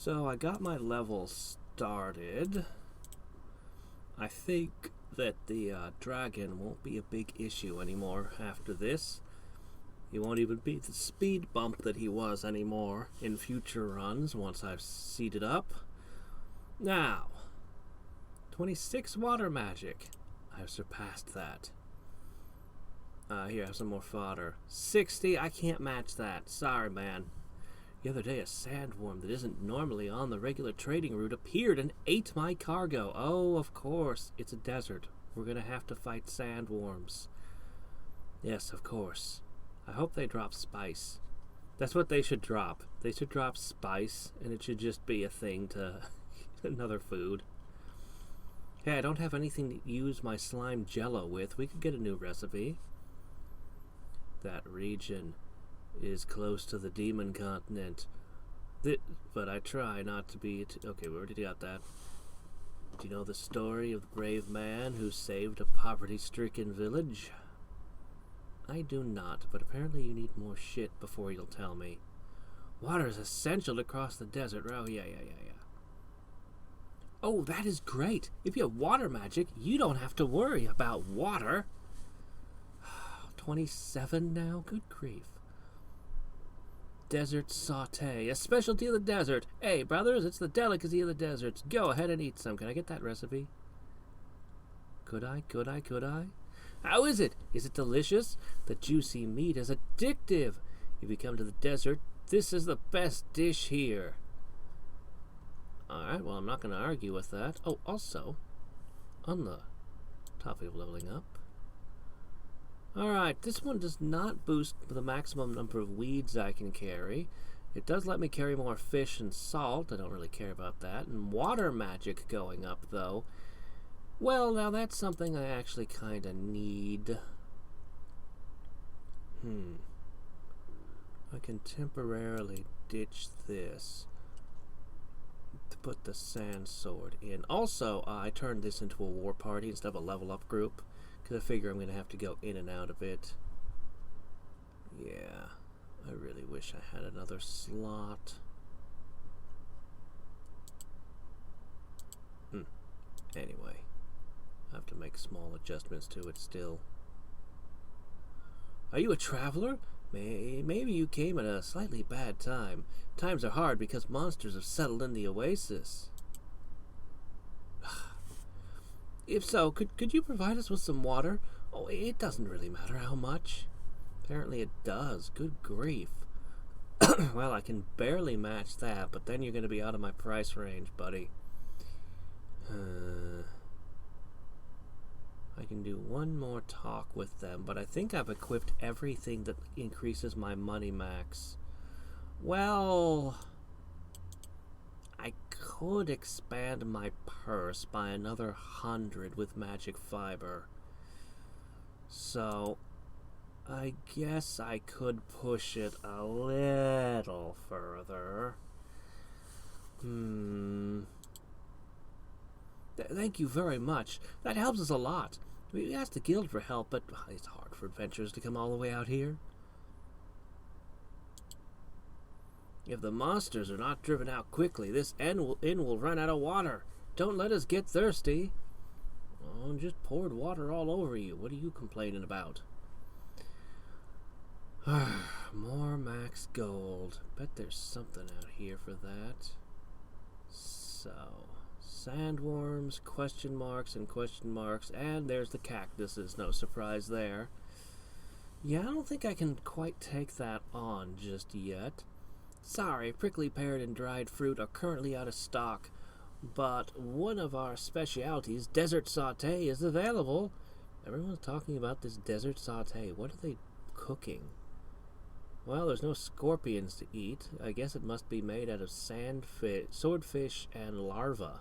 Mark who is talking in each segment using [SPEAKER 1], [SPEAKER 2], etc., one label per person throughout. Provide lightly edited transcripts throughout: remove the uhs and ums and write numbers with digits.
[SPEAKER 1] So I got my level started. I think that the dragon won't be a big issue anymore after this. He won't even be the speed bump that he was anymore in future runs once I've seeded up. Now, 26 water magic. I've surpassed that. Here, I have some more fodder. 60, I can't match that. Sorry, man. The other day, a sandworm that isn't normally on the regular trading route appeared and ate my cargo. Oh, of course. It's a desert. We're gonna have to fight sandworms. Yes, of course. I hope they drop spice. That's what they should drop. They should drop spice, and it should just be a thing to another food. Hey, I don't have anything to use my slime jello with. We could get a new recipe. That region is close to the demon continent. But I try not to be... Okay, we already got that. Do you know the story of the brave man who saved a poverty-stricken village? I do not, but apparently you need more shit before you'll tell me. Water is essential to cross the desert. Oh, yeah. Oh, that is great. If you have water magic, you don't have to worry about water. 27 now? Good grief. Desert saute, a specialty of the desert. Hey, brothers, it's the delicacy of the deserts. Go ahead and eat some. Can I get that recipe? Could I? How is it? Is it delicious? The juicy meat is addictive. If you come to the desert, this is the best dish here. Alright, well, I'm not going to argue with that. Oh, also, on the topic of leveling up. Alright, this one does not boost the maximum number of weeds I can carry. It does let me carry more fish and salt. I don't really care about that. And water magic going up, though. Well, now that's something I actually kind of need. I can temporarily ditch this to put the sand sword in. Also, I turned this into a war party instead of a level up group, because I figure I'm going to have to go in and out of it. Yeah, I really wish I had another slot. Anyway, I have to make small adjustments to it still. Are you a traveler? Maybe you came at a slightly bad time. Times are hard because monsters have settled in the oasis. If so, could you provide us with some water? Oh, it doesn't really matter how much. Apparently it does. Good grief. Well, I can barely match that, but then you're going to be out of my price range, buddy. I can do one more talk with them, but I think I've equipped everything that increases my money max. Well, I could expand my purse by another 100 with magic fiber. So, I guess I could push it a little further. Thank you very much. That helps us a lot. We asked the guild for help, but it's hard for adventurers to come all the way out here. If the monsters are not driven out quickly, this inn will run out of water. Don't let us get thirsty. Oh, just poured water all over you. What are you complaining about? More max gold. Bet there's something out here for that. So, sandworms, question marks, and there's the cactuses. No surprise there. Yeah, I don't think I can quite take that on just yet. Sorry, prickly pear and dried fruit are currently out of stock, but one of our specialities, desert saute, is available. Everyone's talking about this desert saute. What are they cooking? Well, there's no scorpions to eat. I guess it must be made out of swordfish and larvae.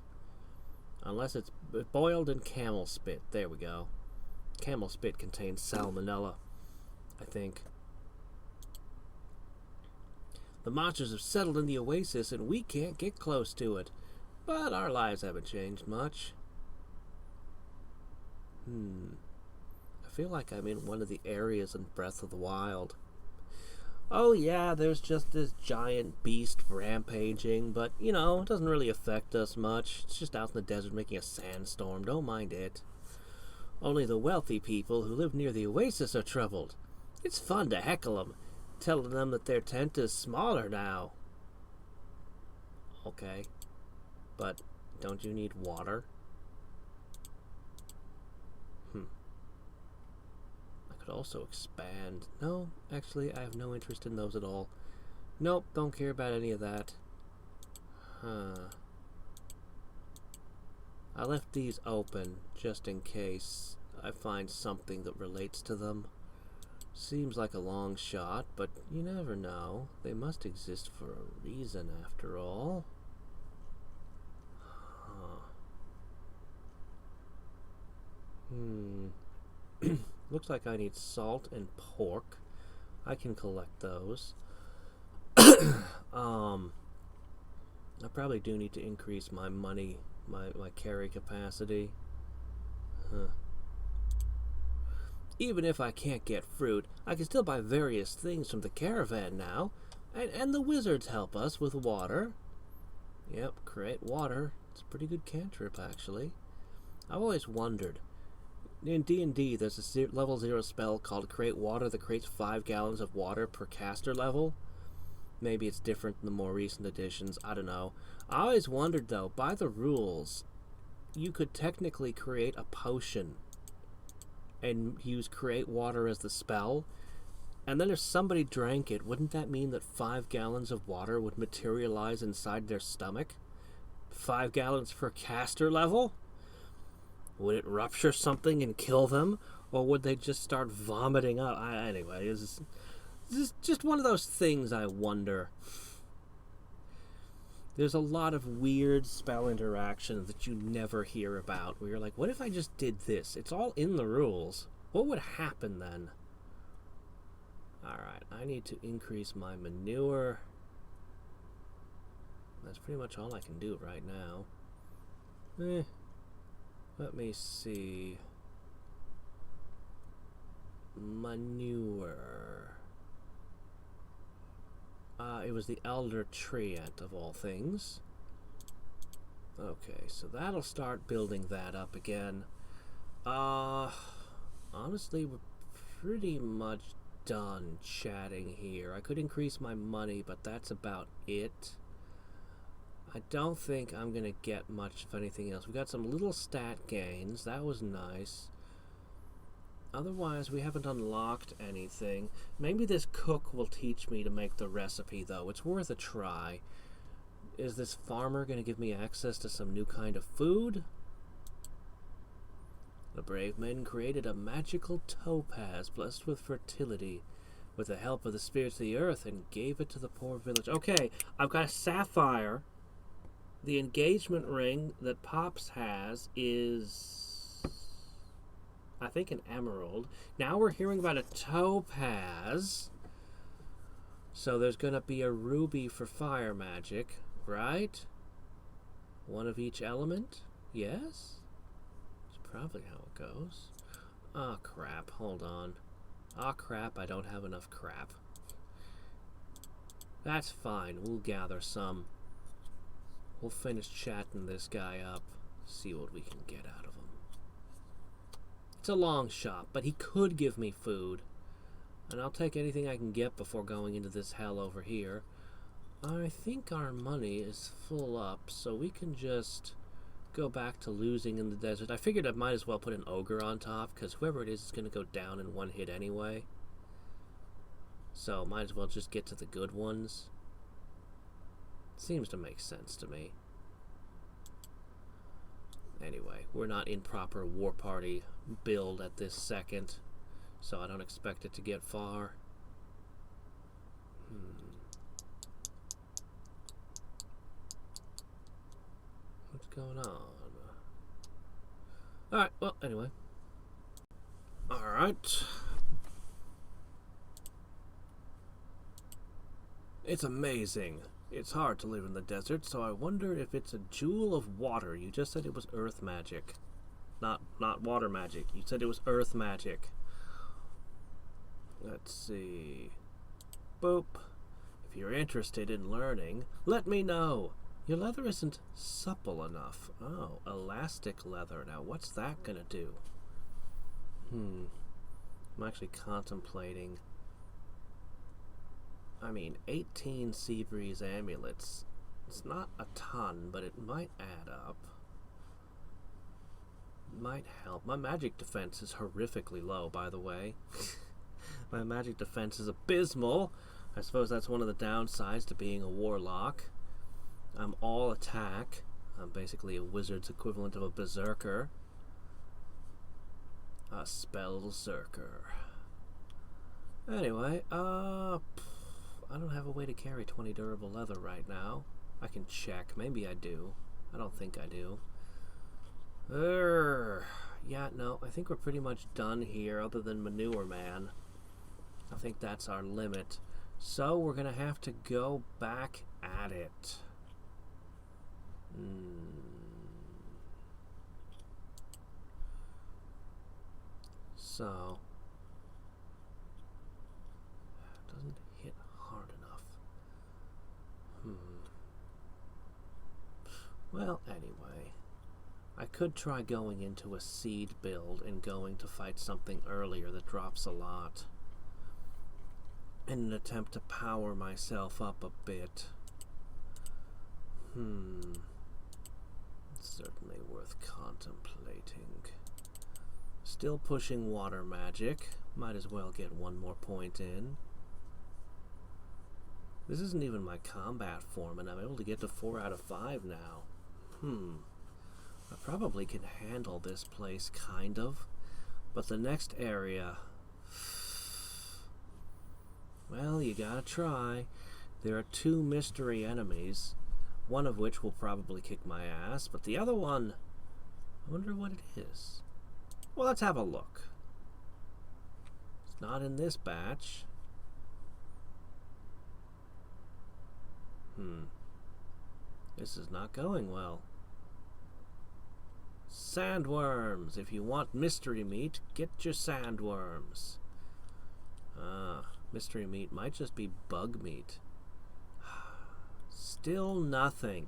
[SPEAKER 1] Unless it's boiled in camel spit. There we go. Camel spit contains salmonella, I think. The monsters have settled in the oasis and we can't get close to it. But our lives haven't changed much. I feel like I'm in one of the areas in Breath of the Wild. Oh yeah, there's just this giant beast rampaging, but, you know, it doesn't really affect us much. It's just out in the desert making a sandstorm, don't mind it. Only the wealthy people who live near the oasis are troubled. It's fun to heckle them, telling them that their tent is smaller now. Okay, but don't you need water? I could also expand. No, actually, I have no interest in those at all. Nope, don't care about any of that. I left these open just in case I find something that relates to them. Seems like a long shot, but you never know. They must exist for a reason, after all. Looks like I need salt and pork. I can collect those. I probably do need to increase my money, my carry capacity. Even if I can't get fruit, I can still buy various things from the caravan now. And the wizards help us with water. Yep, create water. It's a pretty good cantrip, actually. I've always wondered. In D&D, there's a level 0 spell called Create Water that creates 5 gallons of water per caster level. Maybe it's different in the more recent editions. I don't know. I always wondered, though, by the rules, you could technically create a potion and use Create Water as the spell. And then if somebody drank it, wouldn't that mean that 5 gallons of water would materialize inside their stomach? 5 gallons per caster level? Would it rupture something and kill them? Or would they just start vomiting up? Anyway, this is just one of those things I wonder. There's a lot of weird spell interactions that you never hear about, where you're like, what if I just did this? It's all in the rules. What would happen then? Alright, I need to increase my manure. That's pretty much all I can do right now. Let me see. Manure. It was the Elder Treant of all things. Okay, so that'll start building that up again. Honestly, we're pretty much done chatting here. I could increase my money, but that's about it. I don't think I'm going to get much of anything else. We got some little stat gains. That was nice. Otherwise, we haven't unlocked anything. Maybe this cook will teach me to make the recipe, though. It's worth a try. Is this farmer going to give me access to some new kind of food? The brave men created a magical topaz blessed with fertility with the help of the spirits of the earth and gave it to the poor village. Okay, I've got a sapphire. The engagement ring that Pops has is, I think, an emerald. Now we're hearing about a topaz. So there's going to be a ruby for fire magic, right? One of each element? Yes? That's probably how it goes. Oh, crap. Hold on. Oh, crap. I don't have enough crap. That's fine. We'll gather some. We'll finish chatting this guy up, see what we can get out of him. It's a long shot, but he could give me food. And I'll take anything I can get before going into this hell over here. I think our money is full up, so we can just go back to losing in the desert. I figured I might as well put an ogre on top, because whoever it is going to go down in one hit anyway. So might as well just get to the good ones. Seems to make sense to me. Anyway, we're not in proper war party build at this second, so I don't expect it to get far. What's going on? Alright, well, anyway. Alright. It's amazing. It's hard to live in the desert, so I wonder if it's a jewel of water. You just said it was earth magic. Not water magic. You said it was earth magic. Let's see. Boop. If you're interested in learning, let me know. Your leather isn't supple enough. Oh, elastic leather. Now, what's that gonna do? I'm actually contemplating. 18 Sea Breeze amulets. It's not a ton, but it might add up. Might help. My magic defense is horrifically low, by the way. My magic defense is abysmal. I suppose that's one of the downsides to being a warlock. I'm all attack. I'm basically a wizard's equivalent of a berserker. A spellzerker. Anyway, I don't have a way to carry 20 durable leather right now. I can check. Maybe I do. I don't think I do. Yeah, no, I think we're pretty much done here, other than Manure Man. I think that's our limit. So we're gonna have to go back at it. So it doesn't hit hard enough. Well, anyway, I could try going into a seed build and going to fight something earlier that drops a lot in an attempt to power myself up a bit. It's certainly worth contemplating. Still pushing water magic. Might as well get one more point in. This isn't even my combat form, and I'm able to get to 4 out of 5 now. I probably can handle this place, kind of. But the next area... Well, you gotta try. There are 2 mystery enemies, one of which will probably kick my ass, but the other one, I wonder what it is. Well, let's have a look. It's not in this batch. This is not going well. Sandworms! If you want mystery meat, get your sandworms. Mystery meat might just be bug meat. Still nothing.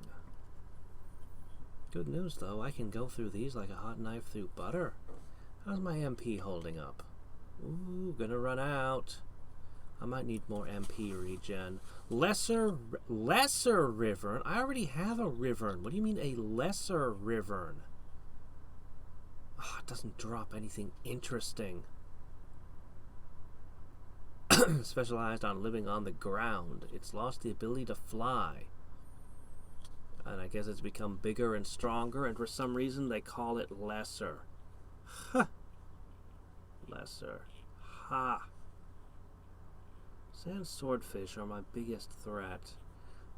[SPEAKER 1] Good news, though. I can go through these like a hot knife through butter. How's my MP holding up? Ooh, gonna run out. I might need more MP regen. Lesser Rivern? I already have a Rivern. What do you mean a lesser Rivern? It doesn't drop anything interesting. Specialized on living on the ground. It's lost the ability to fly. And I guess it's become bigger and stronger, and for some reason they call it lesser. Ha! Lesser. Ha! Sand swordfish are my biggest threat.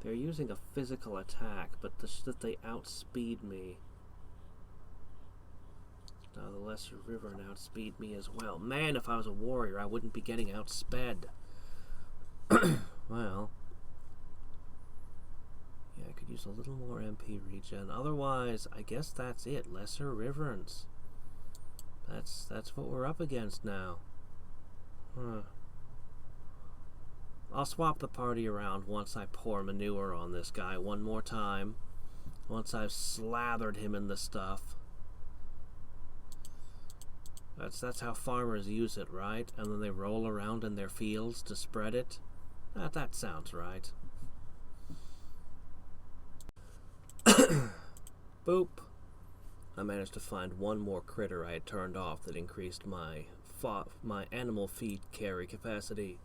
[SPEAKER 1] They're using a physical attack, but that they outspeed me. Now the lesser river outspeed me as well. Man, if I was a warrior, I wouldn't be getting outsped. Well, yeah, I could use a little more MP regen. Otherwise, I guess that's it. Lesser Riverns. That's what we're up against now. I'll swap the party around once I pour manure on this guy one more time. Once I've slathered him in the stuff. That's how farmers use it, right? And then they roll around in their fields to spread it. That sounds right. Boop. I managed to find one more critter I had turned off that increased my animal feed carry capacity.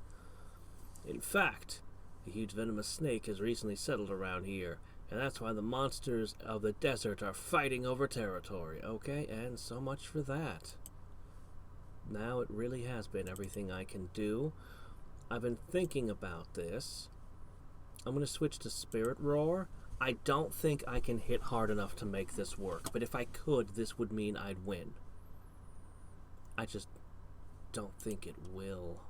[SPEAKER 1] In fact, a huge venomous snake has recently settled around here, and that's why the monsters of the desert are fighting over territory. Okay, and so much for that. Now it really has been everything I can do. I've been thinking about this. I'm going to switch to Spirit Roar. I don't think I can hit hard enough to make this work, but if I could, this would mean I'd win. I just don't think it will.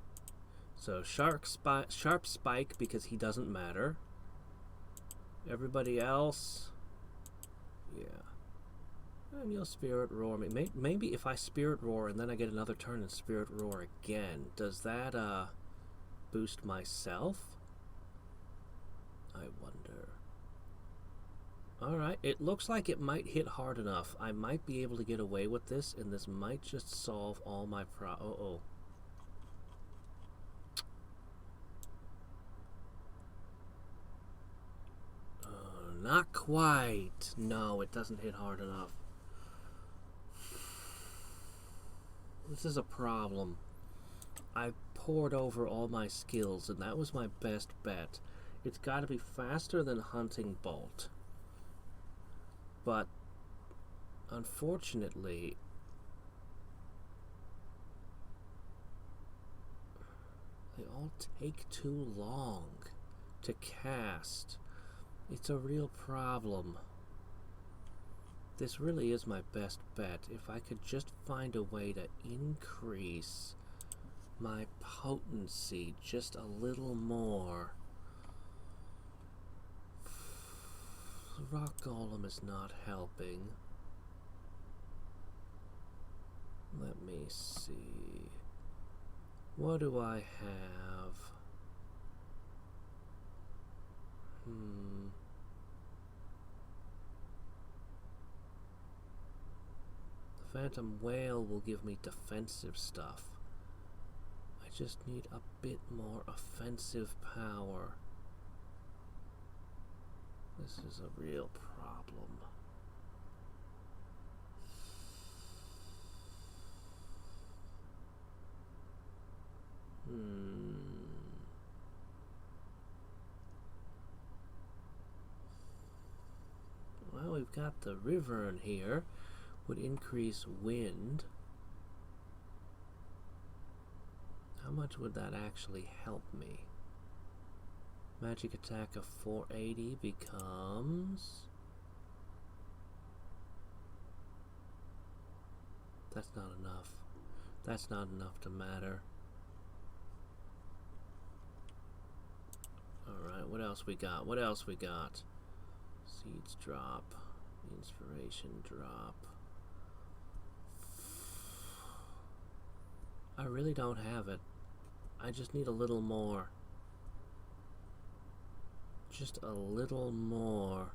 [SPEAKER 1] So Sharp Spike because he doesn't matter. Everybody else, yeah. And you'll Spirit Roar me. Maybe if I Spirit Roar and then I get another turn and Spirit Roar again, does that boost myself? I wonder. Alright, it looks like it might hit hard enough. I might be able to get away with this, and this might just solve all my oh. Not quite. No, it doesn't hit hard enough. This is a problem. I poured over all my skills, and that was my best bet. It's got to be faster than Hunting Bolt. But, unfortunately, they all take too long to cast. It's a real problem. This really is my best bet. If I could just find a way to increase my potency just a little more. The rock golem is not helping. Let me see. What do I have? The Phantom Whale will give me defensive stuff. I just need a bit more offensive power. This is a real problem. Well, we've got the river in here. Would increase wind. How much would that actually help me? Magic attack of 480 becomes... That's not enough. That's not enough to matter. Alright, what else we got? What else we got? Seeds drop. Inspiration drop. I really don't have it. I just need a little more. Just a little more.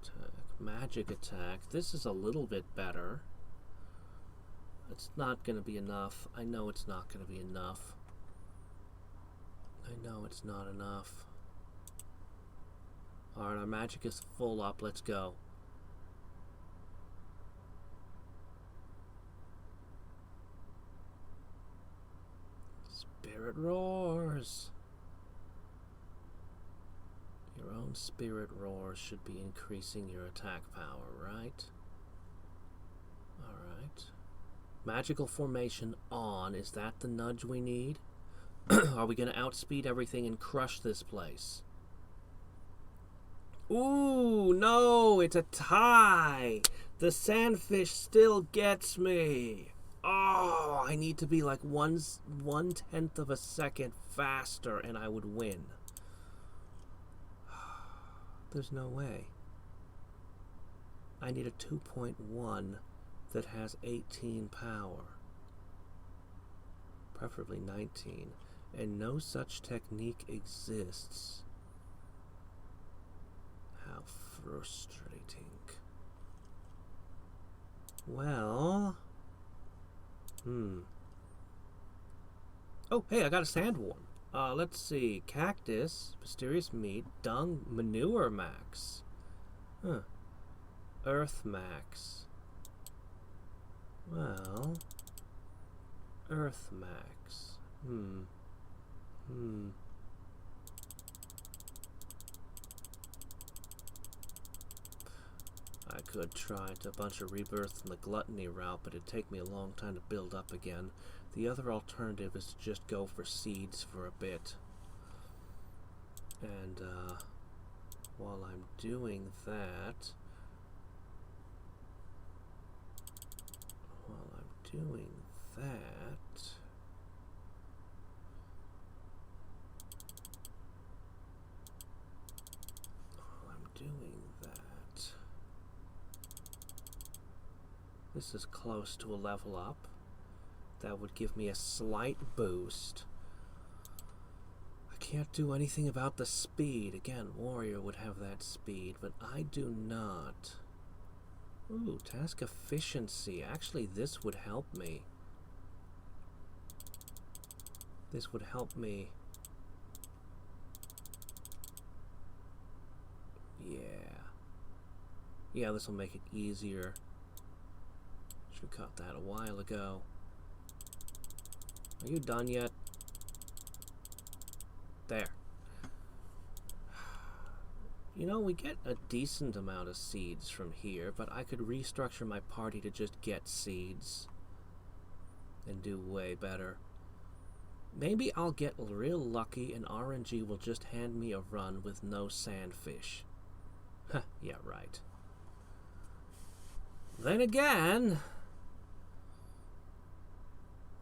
[SPEAKER 1] Attack. Magic attack. This is a little bit better. It's not going to be enough. I know it's not going to be enough. I know it's not enough. Alright, our magic is full up. Let's go. Spirit roars. Your own spirit roars should be increasing your attack power, right? Alright. Magical formation on. Is that the nudge we need? Are we going to outspeed everything and crush this place? Ooh, no, it's a tie. The sandfish still gets me. Oh, I need to be like 1/10 of a second faster and I would win. There's no way. I need a 2.1 that has 18 power. Preferably 19. And no such technique exists. How frustrating. Well... Oh, hey, I got a sandworm. Let's see. Cactus, mysterious meat, dung, manure max. Huh. Earth max. Well... Earth max. I could try a bunch of rebirth in the gluttony route, but it'd take me a long time to build up again. The other alternative is to just go for seeds for a bit. And, while I'm doing that... This is close to a level up. That would give me a slight boost. I can't do anything about the speed. Again, warrior would have that speed, but I do not. Ooh, task efficiency. Actually, this would help me. This would help me. Yeah. Yeah, this will make it easier. Should have caught that a while ago. Are you done yet? There. You know, we get a decent amount of seeds from here, but I could restructure my party to just get seeds and do way better. Maybe I'll get real lucky and RNG will just hand me a run with no sandfish. Huh, yeah, right. Then again...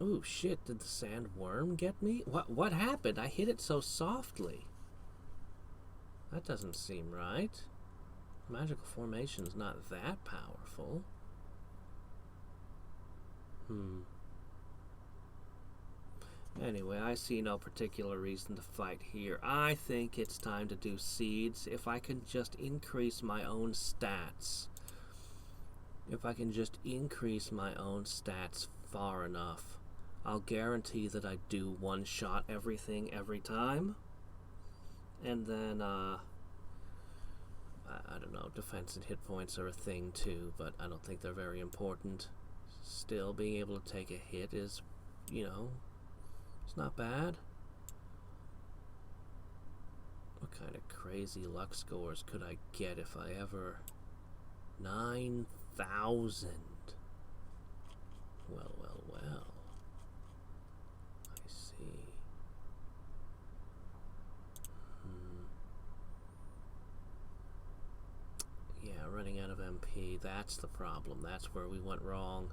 [SPEAKER 1] Ooh, shit, did the sandworm get me? What happened? I hit it so softly. That doesn't seem right. Magical formation's not that powerful. Anyway, I see no particular reason to fight here. I think it's time to do seeds. If I can just increase my own stats. If I can just increase my own stats far enough, I'll guarantee that I do one-shot everything every time. And then, I don't know, defense and hit points are a thing too, but I don't think they're very important. Still, being able to take a hit is, you know, it's not bad. What kind of crazy luck scores could I get if I ever... 9,000. Well, well, well. I see. Yeah, running out of MP, that's the problem. That's where we went wrong.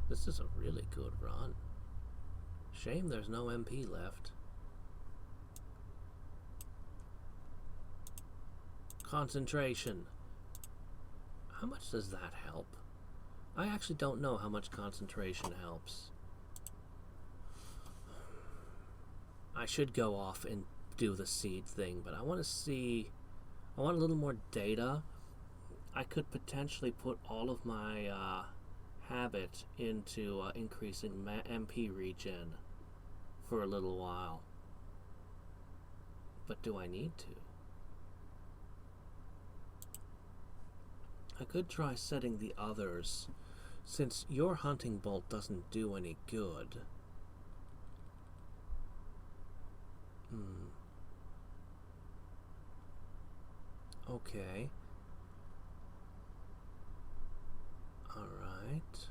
[SPEAKER 1] This is a really good run. Shame there's no MP left. Concentration. How much does that help? I actually don't know how much concentration helps. I should go off and do the seed thing, but I want to see... I want a little more data. I could potentially put all of my habit into increasing MP regen for a little while. But do I need to? I could try setting the others, since your hunting bolt doesn't do any good. Okay. Alright.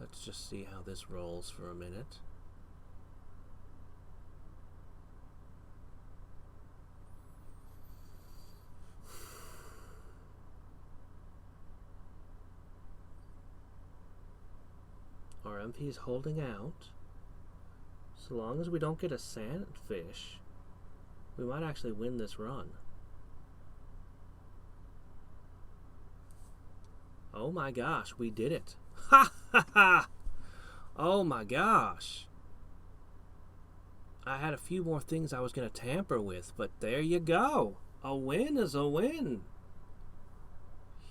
[SPEAKER 1] Let's just see how this rolls for a minute. Our MP is holding out. So long as we don't get a sandfish, we might actually win this run. Oh my gosh, we did it. Ha ha ha! Oh my gosh. I had a few more things I was going to tamper with, but there you go. A win is a win.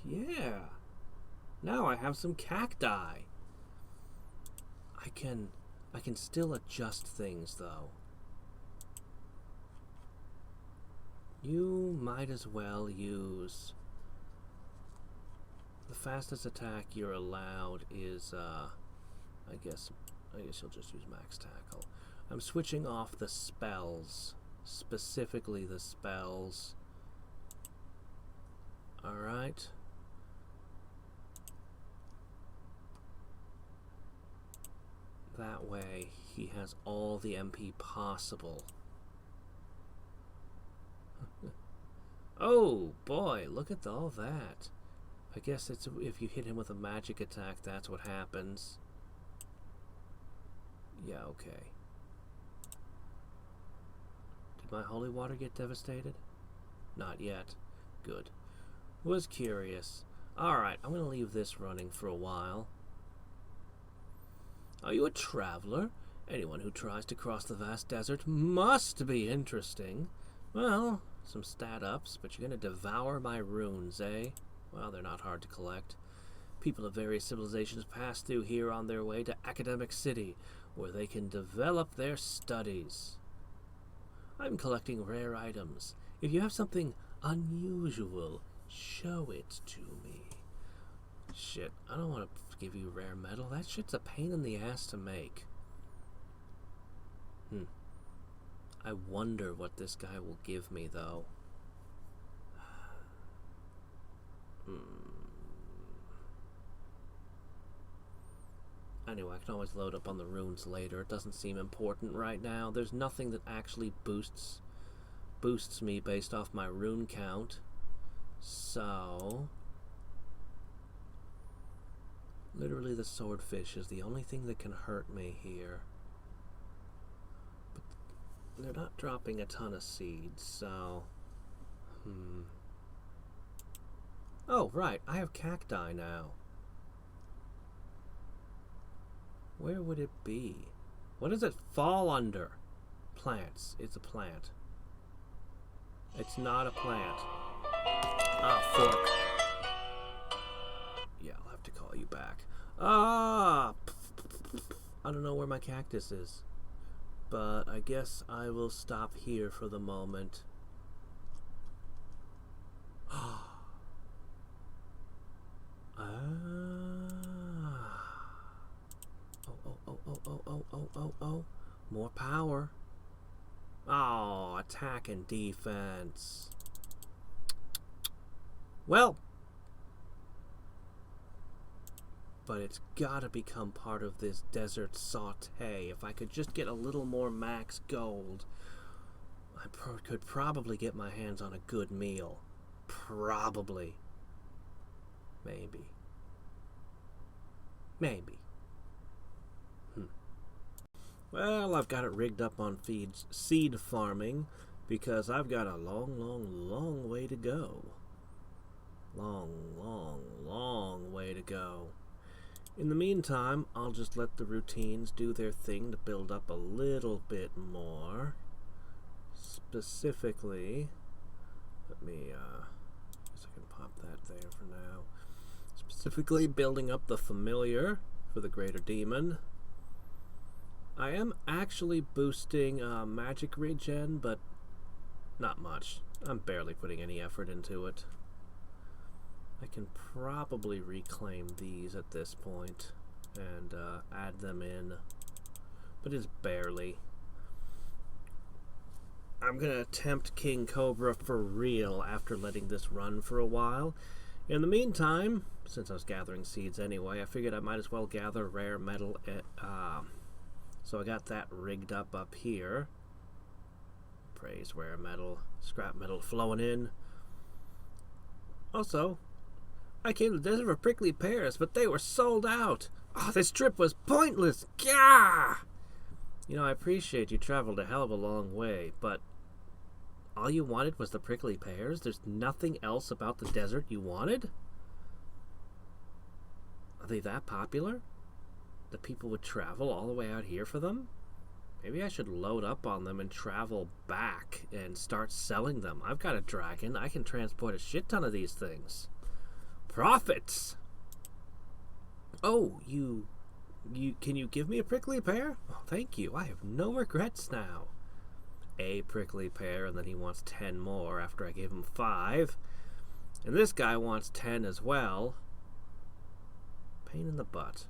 [SPEAKER 1] Yeah. Now I have some cacti. I can still adjust things though. You might as well use... The fastest attack you're allowed is, I guess you'll just use max tackle. I'm switching off the spells, specifically the spells. Alright. That way, he has all the MP possible. Oh boy, look at all that. I guess it's if you hit him with a magic attack, that's what happens. Yeah, okay. Did my holy water get devastated? Not yet. Good. Was curious. Alright, I'm gonna leave this running for a while. Are you a traveler? Anyone who tries to cross the vast desert must be interesting. Well, some stat ups, but you're gonna devour my runes, eh? Well, they're not hard to collect. People of various civilizations pass through here on their way to Academic City, where they can develop their studies. I'm collecting rare items. If you have something unusual, show it to me. Shit, I don't want to give you rare metal. That shit's a pain in the ass to make. I wonder what this guy will give me, though. Anyway, I can always load up on the runes later. It doesn't seem important right now. There's nothing that actually boosts me based off my rune count. So, literally the swordfish is the only thing that can hurt me here. But they're not dropping a ton of seeds, so... Oh, right, I have cacti now. Where would it be? What does it fall under? Plants. It's a plant. It's not a plant. Ah, fork. Yeah, I'll have to call you back. Ah! I don't know where my cactus is. But I guess I will stop here for the moment. Oh. More power. Oh, attack and defense. Well, but it's gotta become part of this desert saute. If I could just get a little more max gold, I could probably get my hands on a good meal. Probably. Maybe. Well, I've got it rigged up on seed farming because I've got a long way to go. Long way to go. In the meantime, I'll just let the routines do their thing to build up a little bit more. Specifically, let me, guess I can pop that there for now. Specifically, building up the familiar for the greater demon. I am actually boosting magic regen, but not much. I'm barely putting any effort into it. I can probably reclaim these at this point and add them in, but it's barely. I'm going to attempt King Cobra for real after letting this run for a while. In the meantime, since I was gathering seeds anyway, I figured I might as well gather rare metal so I got that rigged up here. Praise rare metal, scrap metal flowing in. Also, I came to the desert for prickly pears, but they were sold out. Oh, this trip was pointless. Gah! You know, I appreciate you traveled a hell of a long way, but all you wanted was the prickly pears? There's nothing else about the desert you wanted? Are they that popular? That people would travel all the way out here for them? Maybe I should load up on them and travel back and start selling them. I've got a dragon. I can transport a shit ton of these things. Profits! Oh, can you give me a prickly pear? Oh, thank you. I have no regrets now. A prickly pear, and then he wants 10 more after I gave him 5. And this guy wants 10 as well. Pain in the butt.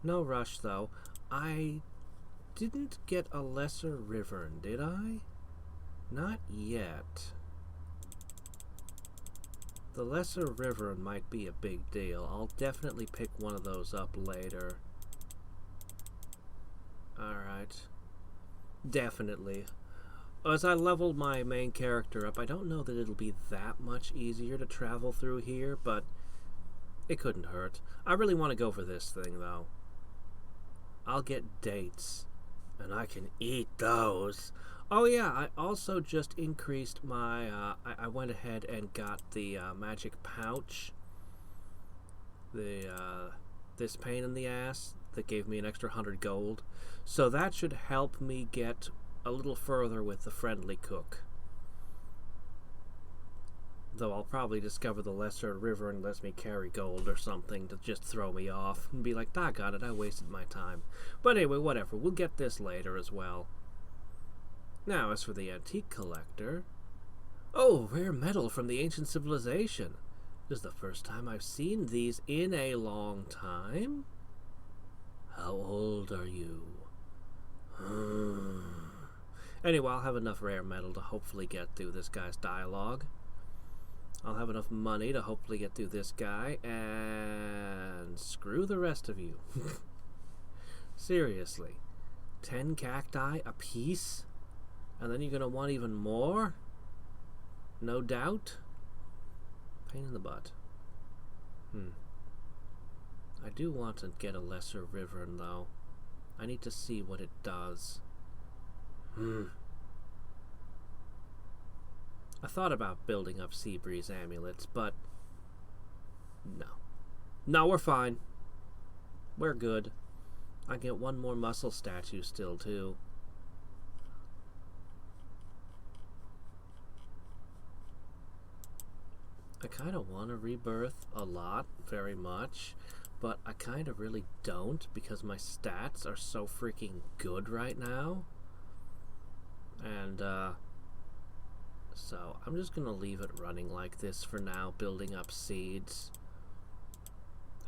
[SPEAKER 1] No rush, though. I didn't get a lesser wyvern, did I? Not yet. The lesser wyvern might be a big deal. I'll definitely pick one of those up later. Alright. Definitely. As I leveled my main character up, I don't know that it'll be that much easier to travel through here, but it couldn't hurt. I really want to go for this thing, though. I'll get dates And I can eat those. Oh yeah, I also just increased my, I went ahead and got the magic pouch. This pain in the ass that gave me an extra 100 gold. So that should help me get a little further with the friendly cook. Though I'll probably discover the lesser river and lets me carry gold or something to just throw me off and be like, doggone it, I wasted my time. But anyway, whatever, we'll get this later as well. Now, as for the antique collector... Oh, rare metal from the ancient civilization. This is the first time I've seen these in a long time. How old are you? Anyway, I'll have enough rare metal to hopefully get through this guy's dialogue. I'll have enough money to hopefully get through this guy, and screw the rest of you. Seriously. 10 cacti a piece? And then you're going to want even more? No doubt? Pain in the butt. I do want to get a lesser river, though. I need to see what it does. I thought about building up Sea Breeze amulets, but no. No, we're fine. We're good. I get one more muscle statue still, too. I kind of want to rebirth a lot, very much, but I kind of really don't because my stats are so freaking good right now. And, so I'm just going to leave it running like this for now, building up seeds.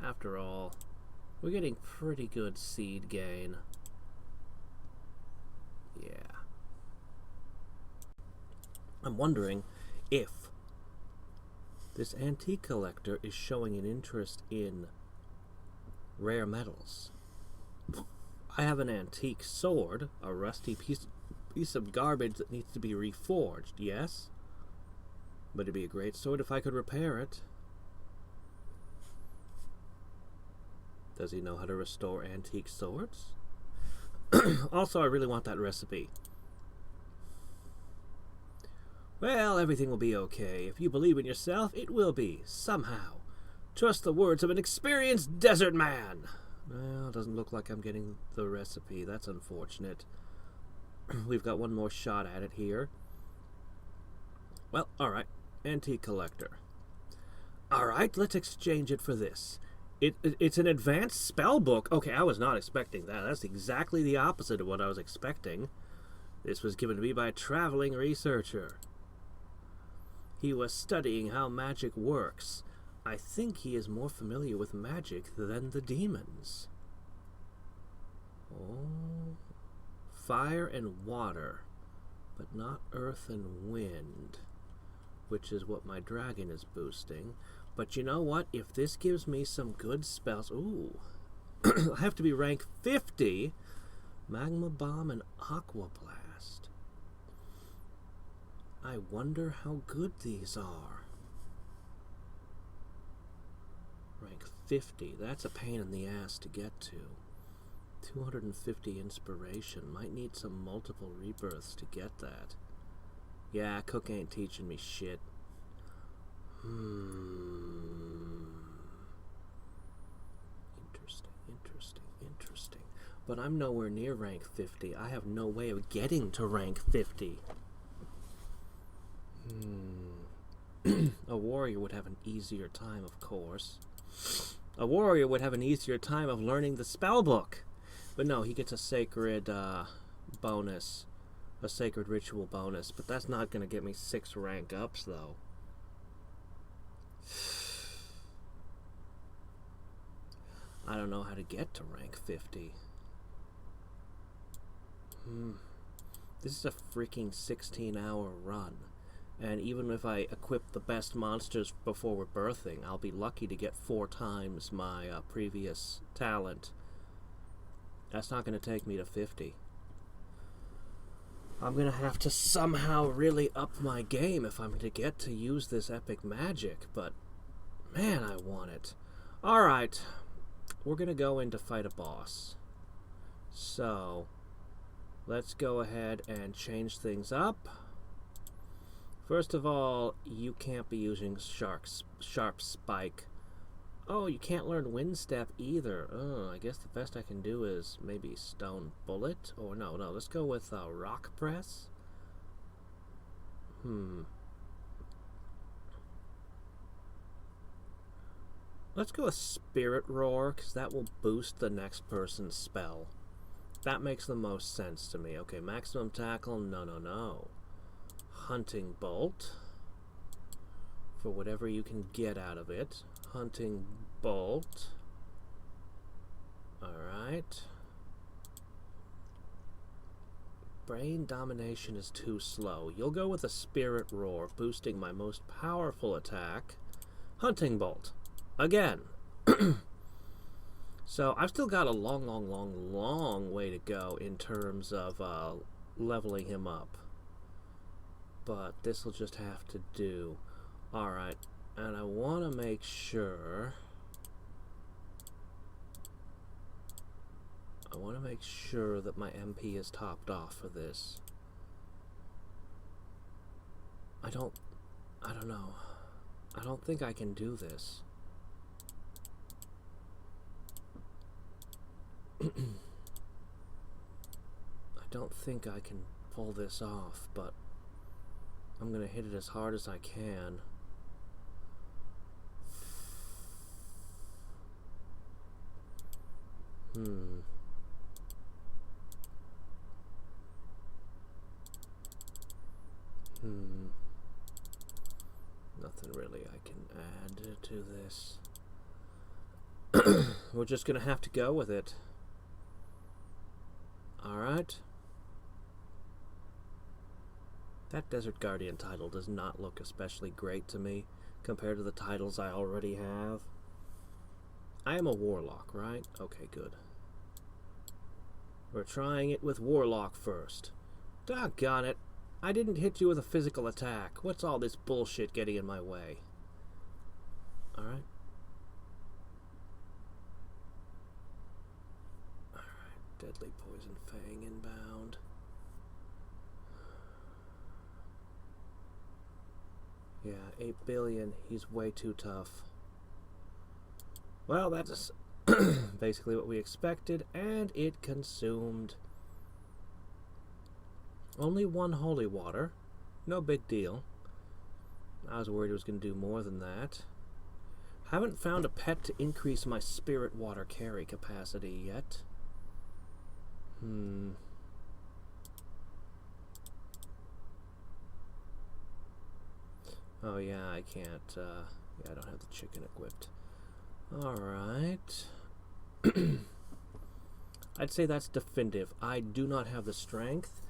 [SPEAKER 1] After all, we're getting pretty good seed gain. Yeah. I'm wondering if this antique collector is showing an interest in rare metals. I have an antique sword, a rusty piece of garbage that needs to be reforged, yes? But it'd be a great sword if I could repair it. Does he know how to restore antique swords? Also, I really want that recipe. Well, everything will be okay. If you believe in yourself, it will be, somehow. Trust the words of an experienced desert man. Well, it doesn't look like I'm getting the recipe. That's unfortunate. We've got one more shot at it here. Well, alright. Antique collector. Alright, let's exchange it for this. It's an advanced spell book. Okay, I was not expecting that. That's exactly the opposite of what I was expecting. This was given to me by a traveling researcher. He was studying how magic works. I think he is more familiar with magic than the demons. Oh... Fire and water, but not earth and wind, which is what my dragon is boosting. But you know what? If this gives me some good spells... Ooh. I have to be rank 50. Magma Bomb and Aqua Blast. I wonder how good these are. Rank 50. That's a pain in the ass to get to. 250 inspiration. Might need some multiple rebirths to get that. Yeah, Cook ain't teaching me shit. Interesting. But I'm nowhere near rank 50. I have no way of getting to rank 50. A warrior would have an easier time, of course. A warrior would have an easier time of learning the spell book. But no, he gets a sacred bonus. A sacred ritual bonus. But that's not going to get me 6 rank ups, though. I don't know how to get to rank 50. This is a freaking 16-hour run. And even if I equip the best monsters before we're birthing, I'll be lucky to get 4 times my previous talent. That's not going to take me to 50. I'm going to have to somehow really up my game if I'm going to get to use this epic magic, but man, I want it. Alright, we're going to go in to fight a boss. So, let's go ahead and change things up. First of all, you can't be using Sharp Spike. Oh, you can't learn Wind Step either. Oh, I guess the best I can do is maybe Stone Bullet. Or no, let's go with Rock Press. Let's go with Spirit Roar, because that will boost the next person's spell. That makes the most sense to me. Okay, Maximum Tackle, no. Hunting Bolt. For whatever you can get out of it. Hunting Bolt. Alright. Brain Domination is too slow. You'll go with a Spirit Roar, boosting my most powerful attack. Hunting Bolt. Again. So I've still got a long way to go in terms of leveling him up. But this will just have to do. Alright, and I want to make sure... that my MP is topped off for this. I don't know. I don't think I can do this. I don't think I can pull this off, but I'm gonna hit it as hard as I can. Nothing really I can add to this. We're just gonna have to go with it. Alright. That Desert Guardian title does not look especially great to me compared to the titles I already have. I am a Warlock, right? Okay, good. We're trying it with Warlock first. Doggone it. I didn't hit you with a physical attack. What's all this bullshit getting in my way? Alright. Deadly Poison Fang inbound. Yeah, 8 billion. He's way too tough. Well, that's basically what we expected, and it consumed only 1 holy water. No big deal. I was worried it was going to do more than that. Haven't found a pet to increase my spirit water carry capacity yet. Oh yeah, I can't, yeah, I don't have the chicken equipped. Alright. I'd say that's definitive. I do not have the strength.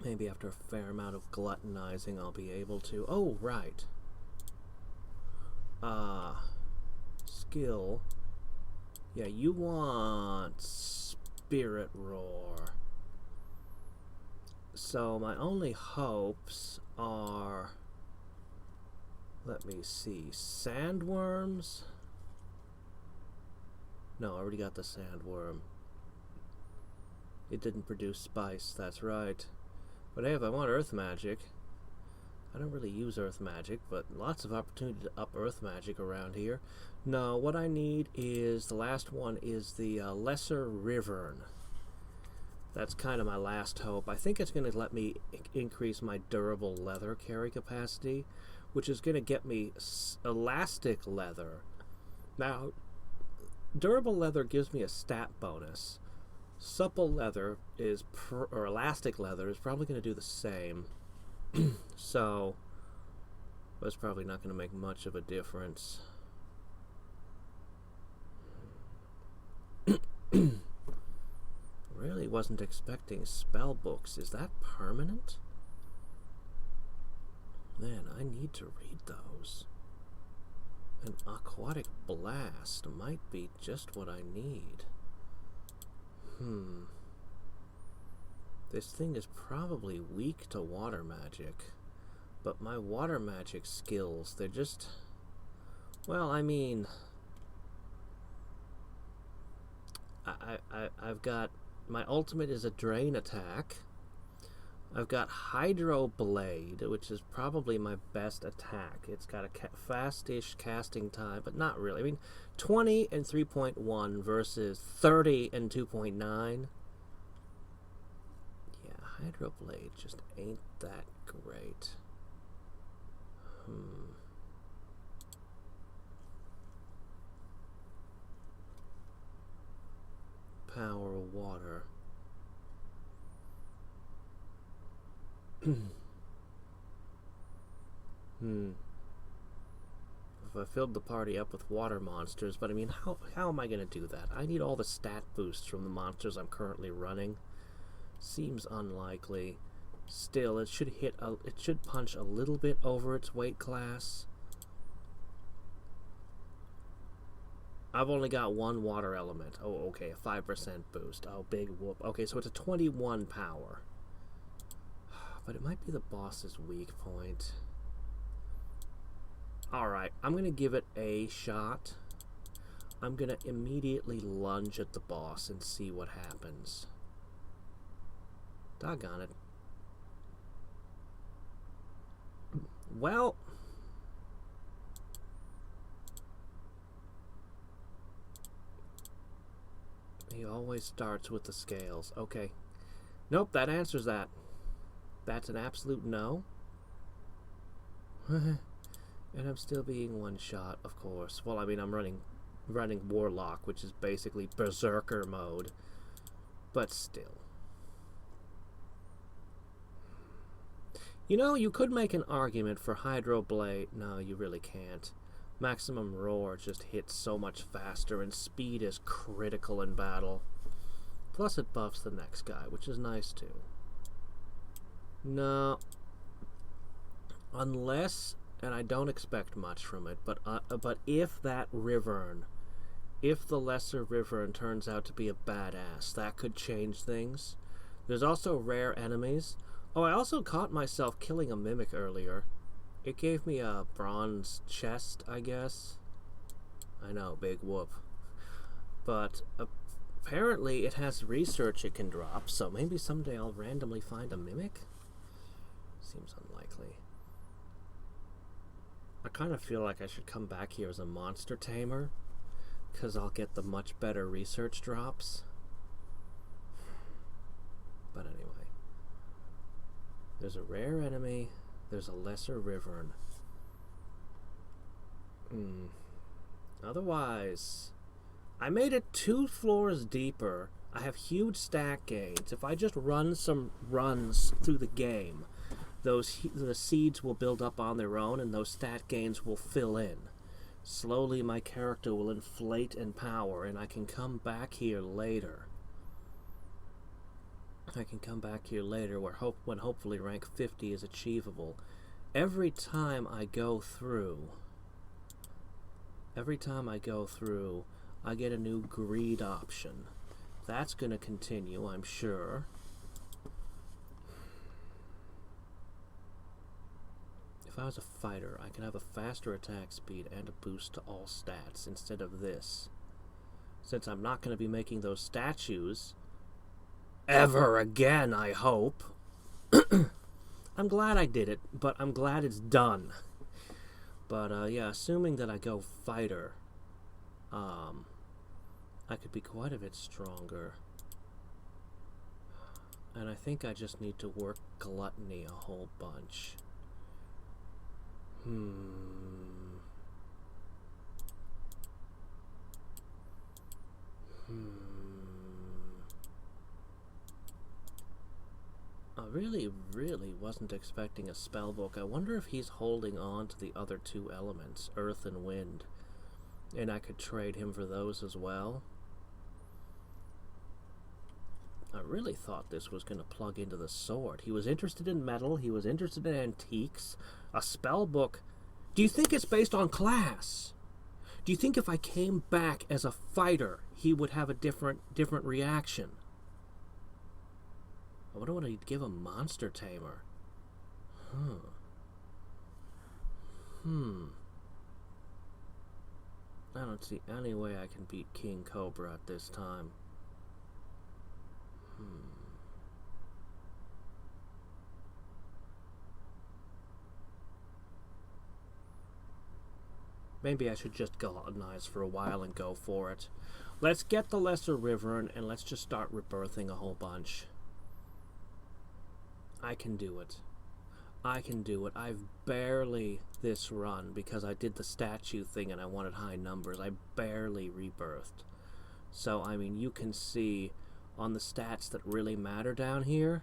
[SPEAKER 1] Maybe after a fair amount of gluttonizing I'll be able to. Oh, right. Skill. Yeah, you want Spirit Roar. So my only hopes are, let me see, sandworms? No, I already got the sandworm. It didn't produce spice, that's right. But hey, if I want earth magic, I don't really use earth magic, but lots of opportunity to up earth magic around here. No, what I need is, the last one is the Lesser Rivern. That's kind of my last hope. I think it's going to let me increase my durable leather carry capacity, which is going to get me elastic leather. Now, durable leather gives me a stat bonus. Supple leather is, or elastic leather is probably going to do the same. So, that's probably not going to make much of a difference. Really wasn't expecting spell books. Is that permanent? Man, I need to read those. An aquatic blast might be just what I need. This thing is probably weak to water magic. But my water magic skills, they're just... Well, I mean... I've got My ultimate is a drain attack. I've got Hydro Blade, which is probably my best attack. It's got a fast-ish casting time, but not really. I mean, 20 and 3.1 versus 30 and 2.9. Yeah, Hydro Blade just ain't that great. Power water. If I filled the party up with water monsters, but I mean, how am I going to do that? I need all the stat boosts from the monsters I'm currently running. Seems unlikely. Still, it should punch a little bit over its weight class. I've only got one water element. Oh, okay, a 5% boost. Oh, big whoop. Okay, so it's a 21 power. But it might be the boss's weak point. Alright, I'm going to give it a shot. I'm going to immediately lunge at the boss and see what happens. Doggone it. Well, he always starts with the scales. Okay. Nope, that answers that. That's an absolute no. And I'm still being one shot, of course. Well, I mean, I'm running Warlock, which is basically Berserker mode. But still. You know, you could make an argument for Hydro Blade. No, you really can't. Maximum Roar just hits so much faster, and speed is critical in battle. Plus it buffs the next guy, which is nice too. No. Unless, and I don't expect much from it, but if that Wyvern, if the lesser Wyvern turns out to be a badass, that could change things. There's also rare enemies. Oh, I also caught myself killing a Mimic earlier. It gave me a bronze chest, I guess. I know, big whoop. But apparently it has research it can drop, so maybe someday I'll randomly find a Mimic? Seems unlikely. I kind of feel like I should come back here as a monster tamer, because I'll get the much better research drops. But anyway. There's a rare enemy. There's a lesser Wyvern. Otherwise, I made it 2 floors deeper. I have huge stack gains. If I just run some runs through the game, the seeds will build up on their own, and those stat gains will fill in. Slowly, my character will inflate in power, and I can come back here later. When hopefully rank 50 is achievable. Every time I go through, I get a new greed option. That's going to continue, I'm sure. If I was a fighter, I could have a faster attack speed and a boost to all stats instead of this. Since I'm not going to be making those statues ever again, I hope. I'm glad I did it, but I'm glad it's done. But, yeah, assuming that I go fighter, I could be quite a bit stronger. And I think I just need to work Gluttony a whole bunch. I really wasn't expecting a spellbook. I wonder if he's holding on to the other 2 elements, earth and wind. And I could trade him for those as well. I really thought this was going to plug into the sword. He was interested in metal. He was interested in antiques. A spellbook. Do you think it's based on class? Do you think if I came back as a fighter, he would have a different reaction? I wonder what he'd give a monster tamer. I don't see any way I can beat King Cobra at this time. Maybe I should just gluttonize for a while and go for it. Let's get the Lesser River and let's just start rebirthing a whole bunch. I can do it. I can do it. I've barely this run because I did the statue thing and I wanted high numbers. I barely rebirthed. So, I mean, you can see on the stats that really matter down here,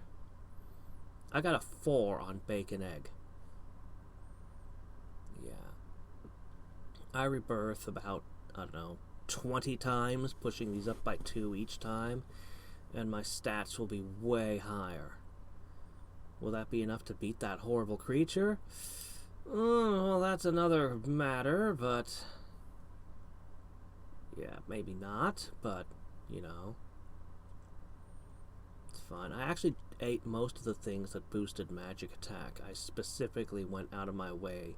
[SPEAKER 1] I got a 4 on bacon egg. Yeah. I rebirth about, I don't know, 20 times, pushing these up by 2 each time, and my stats will be way higher. Will that be enough to beat that horrible creature? Well, that's another matter, but... yeah, maybe not, but, you know. It's fine. I actually ate most of the things that boosted magic attack. I specifically went out of my way.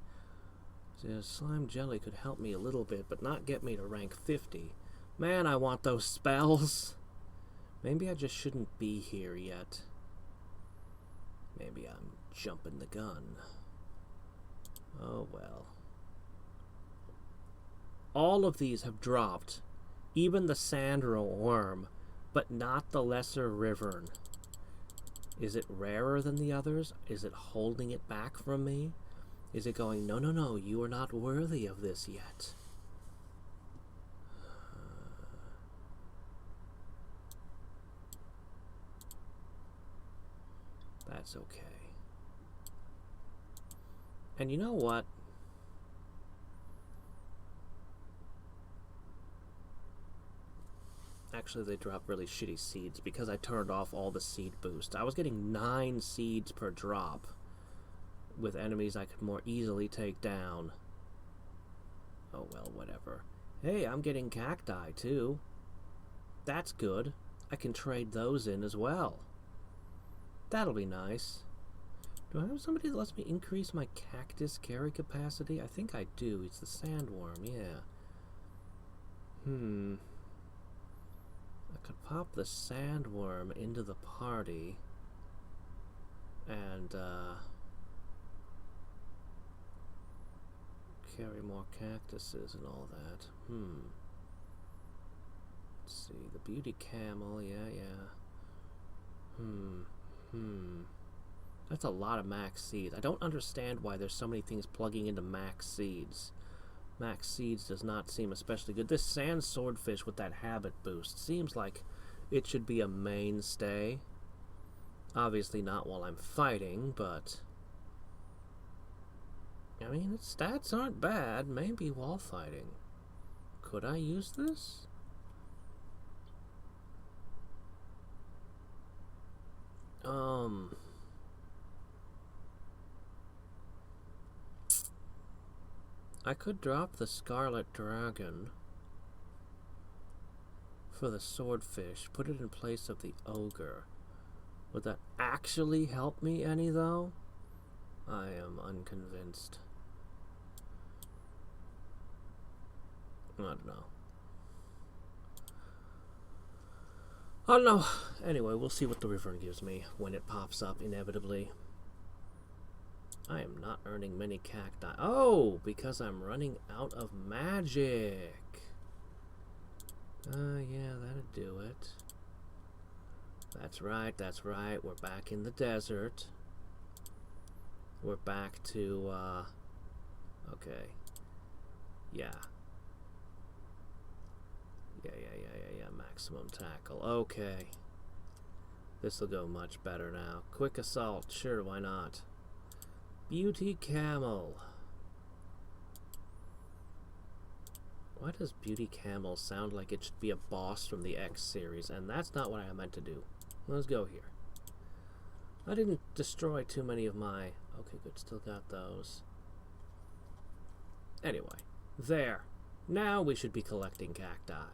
[SPEAKER 1] So slime jelly could help me a little bit, but not get me to rank 50. Man, I want those spells! Maybe I just shouldn't be here yet. Maybe I'm jumping the gun. Oh well. All of these have dropped. Even the Sandro worm, but not the Lesser River. Is it rarer than the others? Is it holding it back from me? Is it going, no, no, no, you are not worthy of this yet? That's okay. And you know what? Actually, they drop really shitty seeds because I turned off all the seed boost. I was getting 9 seeds per drop with enemies I could more easily take down. Oh well, whatever. Hey, I'm getting cacti too. That's good. I can trade those in as well. That'll be nice. Do I have somebody that lets me increase my cactus carry capacity? I think I do. It's the sandworm, yeah. I could pop the sandworm into the party and carry more cactuses and all that. Let's see, the beauty camel, yeah. That's a lot of max seeds. I don't understand why there's so many things plugging into max seeds. Max seeds does not seem especially good. This sand swordfish with that habit boost seems like it should be a mainstay. Obviously not while I'm fighting, but... I mean, its stats aren't bad. Maybe while fighting. Could I use this? I could drop the Scarlet Dragon for the swordfish, put it in place of the ogre. Would that actually help me any, though? I am unconvinced. I don't know. I don't know. Anyway, we'll see what the river gives me when it pops up, inevitably. I am not earning many cacti. Oh, because I'm running out of magic. Yeah, that'd do it. That's right, that's right. We're back in the desert. We're back to, okay. Yeah. Yeah, maximum tackle. Okay. This'll go much better now. Quick assault, sure, why not? Beauty camel. Why does Beauty camel sound like it should be a boss from the X series? And that's not what I meant to do. Let's go here. I didn't destroy too many of my... Okay, good, still got those. Anyway, there. Now we should be collecting cacti.